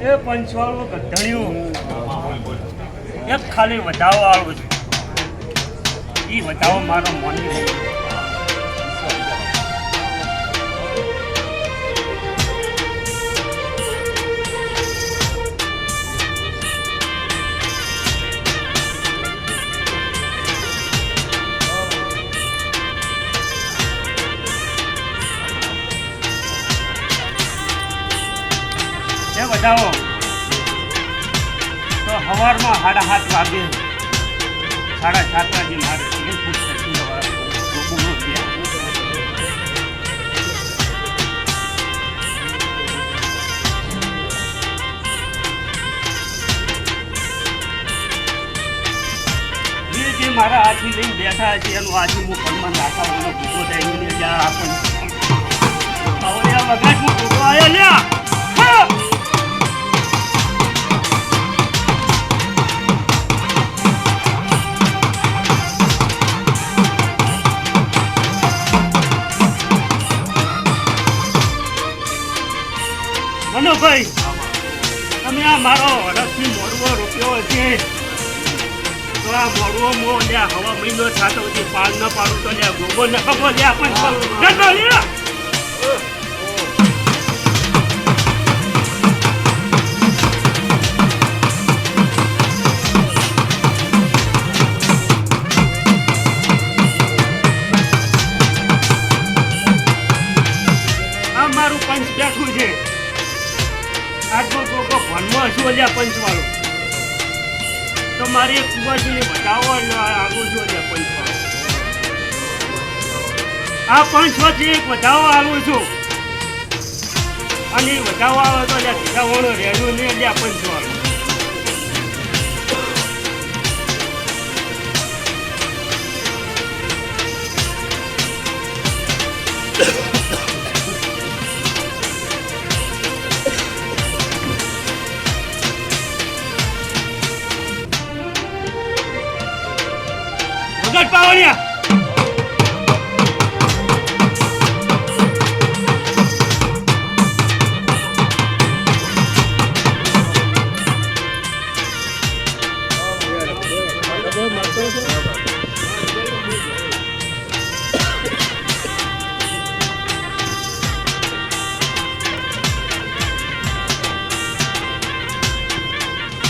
એ પંચવાળું ગધણિયું એક ખાલી વધાવો વાળું છે. એ વધાવો મારો મોની નહીં. બતાવો તો સવારમાં 7:30 વાગે 7:30 વાગે મારે જે મારા હાથી લઈને બેઠા છે એનું હાથી હું પગમાં નાખવાનો ભૂખો થઈને જ્યાં આપણને વગાડ હું ભૂખો આવ્યો લ્યા. મનોભાઈ તમે આ મારો વરસથી મોડવો રોપ્યો છે તો આ મોડવો મો લ્યા હવા મહિનો થતો છે પાલ ન પાડું તો લ્યા ગોબો ન ખબર લ્યા પણ ગંડો લ્યા. આ મારું પંચ બેઠું છે. આટલો ટોકો ભણમાં છું અલ્યા પંચવાળો તો મારે એક કુવાસીને બતાવો આગળ છું અલ્યા પંચવાળો. આ પંચમાંથી એક વધાવો આવું છું અને વધાવો આવે તો અલ્યા સીધા વણો રહેલું નહીં અલ્યા પંચવાળો. પાવડિયા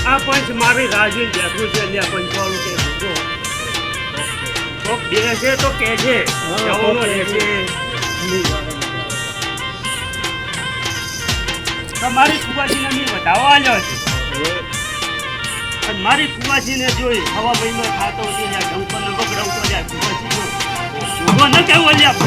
આ પંચ મારી રાજુ બેઠું છે અલ્યા પંચવાળું કે કોક બેસે તો કે છે જવાનો રહેશે. તમારી કુવાસીને મેં વધાવો આવ્યો છે અને મારી કુવાસીને જોઈ હવા મહિનો થતો હતી ત્યાં જંપરને બગડવતો ત્યાં કુવાસીનો ન કેવો લ્યા.